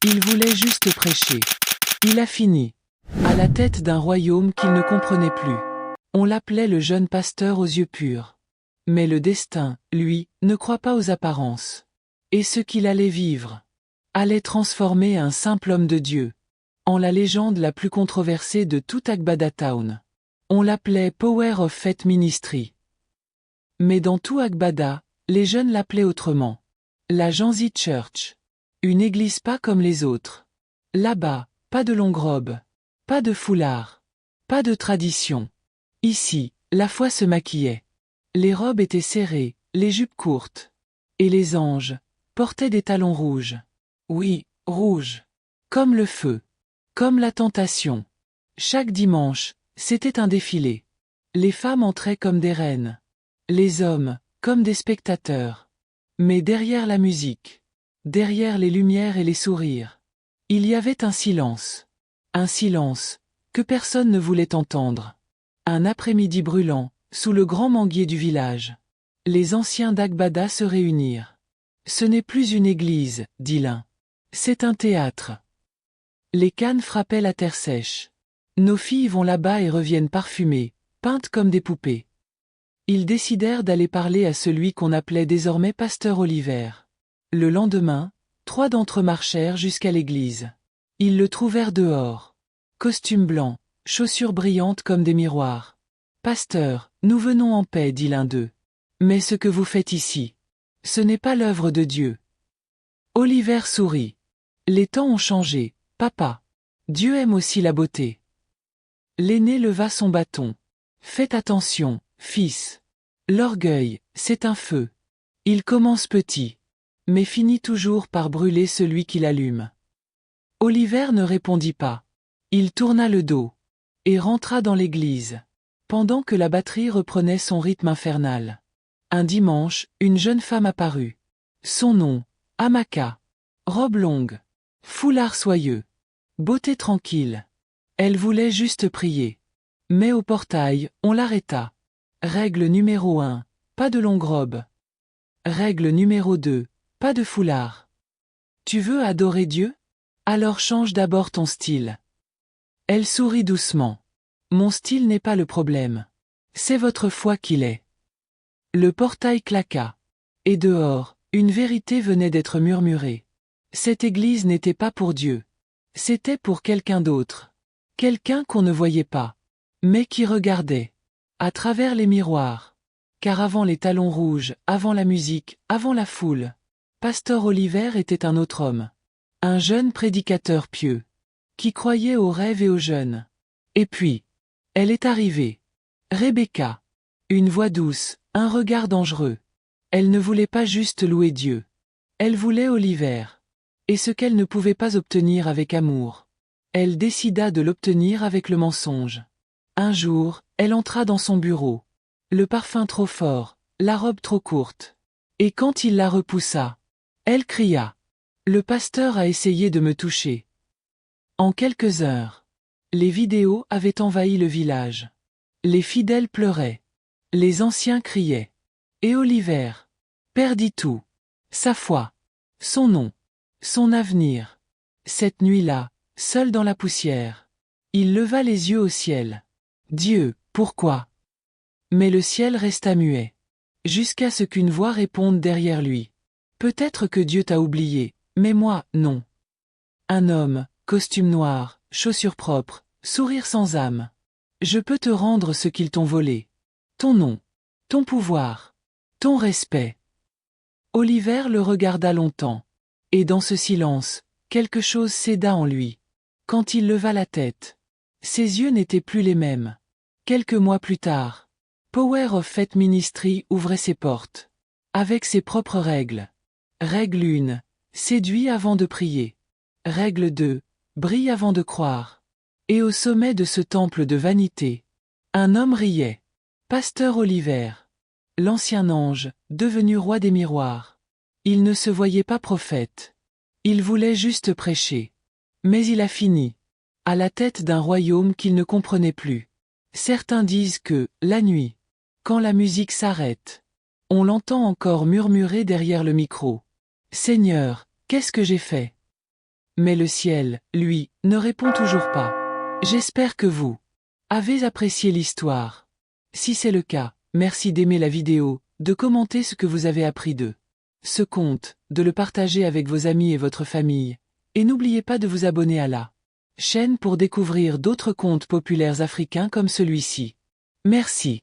Il voulait juste prêcher. Il a fini. À la tête d'un royaume qu'il ne comprenait plus. On l'appelait le jeune pasteur aux yeux purs. Mais le destin, lui, ne croit pas aux apparences. Et ce qu'il allait vivre allait transformer un simple homme de Dieu en la légende la plus controversée de tout Agbada Town. On l'appelait Power of Faith Ministry. Mais dans tout Agbada, les jeunes l'appelaient autrement. La Janzi Church. Une église pas comme les autres. Là-bas, pas de longue robe. Pas de foulard. Pas de tradition. Ici, la foi se maquillait. Les robes étaient serrées, les jupes courtes. Et les anges portaient des talons rouges. Oui, rouges. Comme le feu. Comme la tentation. Chaque dimanche, c'était un défilé. Les femmes entraient comme des reines. Les hommes, comme des spectateurs. Mais derrière la musique, derrière les lumières et les sourires, il y avait un silence. Un silence que personne ne voulait entendre. Un après-midi brûlant, sous le grand manguier du village. Les anciens d'Agbada se réunirent. Ce n'est plus une église, dit l'un. C'est un théâtre. Les cannes frappaient la terre sèche. Nos filles vont là-bas et reviennent parfumées, peintes comme des poupées. Ils décidèrent d'aller parler à celui qu'on appelait désormais Pasteur Oliver. Le lendemain, 3 d'entre eux marchèrent jusqu'à l'église. Ils le trouvèrent dehors. Costume blanc, chaussures brillantes comme des miroirs. « Pasteur, nous venons en paix, dit l'un d'eux. Mais ce que vous faites ici, ce n'est pas l'œuvre de Dieu. » Oliver sourit. Les temps ont changé, papa. Dieu aime aussi la beauté. L'aîné leva son bâton. Faites attention, fils. L'orgueil, c'est un feu. Il commence petit, mais finit toujours par brûler celui qui l'allume. Oliver ne répondit pas. Il tourna le dos et rentra dans l'église, pendant que la batterie reprenait son rythme infernal. Un dimanche, une jeune femme apparut. Son nom, Amaka. Robe longue. Foulard soyeux. Beauté tranquille. Elle voulait juste prier. Mais au portail, on l'arrêta. Règle numéro 1, pas de longue robe. Règle numéro 2, pas de foulard. Tu veux adorer Dieu? Alors change d'abord ton style. Elle sourit doucement. Mon style n'est pas le problème. C'est votre foi qui l'est. Le portail claqua. Et dehors, une vérité venait d'être murmurée. Cette église n'était pas pour Dieu. C'était pour quelqu'un d'autre. Quelqu'un qu'on ne voyait pas, mais qui regardait. À travers les miroirs. Car avant les talons rouges, avant la musique, avant la foule, Pasteur Oliver était un autre homme. Un jeune prédicateur pieux. Qui croyait aux rêves et aux jeunes. Et puis, elle est arrivée. Rebecca. Une voix douce, un regard dangereux. Elle ne voulait pas juste louer Dieu. Elle voulait Oliver. Et ce qu'elle ne pouvait pas obtenir avec amour, elle décida de l'obtenir avec le mensonge. Un jour, elle entra dans son bureau. Le parfum trop fort, la robe trop courte. Et quand il la repoussa, elle cria. Le pasteur a essayé de me toucher. En quelques heures, les vidéos avaient envahi le village. Les fidèles pleuraient. Les anciens criaient. Et Oliver perdit tout. Sa foi. Son nom. Son avenir. Cette nuit-là, seul dans la poussière, il leva les yeux au ciel. Dieu, pourquoi? Mais le ciel resta muet. Jusqu'à ce qu'une voix réponde derrière lui. Peut-être que Dieu t'a oublié, mais moi, non. Un homme, costume noir, chaussures propres, sourire sans âme. Je peux te rendre ce qu'ils t'ont volé. Ton nom. Ton pouvoir. Ton respect. Oliver le regarda longtemps. Et dans ce silence, quelque chose céda en lui. Quand il leva la tête, ses yeux n'étaient plus les mêmes. Quelques mois plus tard, Power of Faith Ministry ouvrait ses portes. Avec ses propres règles. Règle 1, séduis avant de prier. Règle 2, brille avant de croire. Et au sommet de ce temple de vanité, un homme riait. Pasteur Oliver. L'ancien ange, devenu roi des miroirs. Il ne se voyait pas prophète. Il voulait juste prêcher. Mais il a fini. À la tête d'un royaume qu'il ne comprenait plus. Certains disent que, la nuit, quand la musique s'arrête, on l'entend encore murmurer derrière le micro. Seigneur, qu'est-ce que j'ai fait? Mais le ciel, lui, ne répond toujours pas. J'espère que vous avez apprécié l'histoire. Si c'est le cas, merci d'aimer la vidéo, de commenter ce que vous avez appris de ce conte, de le partager avec vos amis et votre famille, et n'oubliez pas de vous abonner à la chaîne pour découvrir d'autres contes populaires africains comme celui-ci. Merci.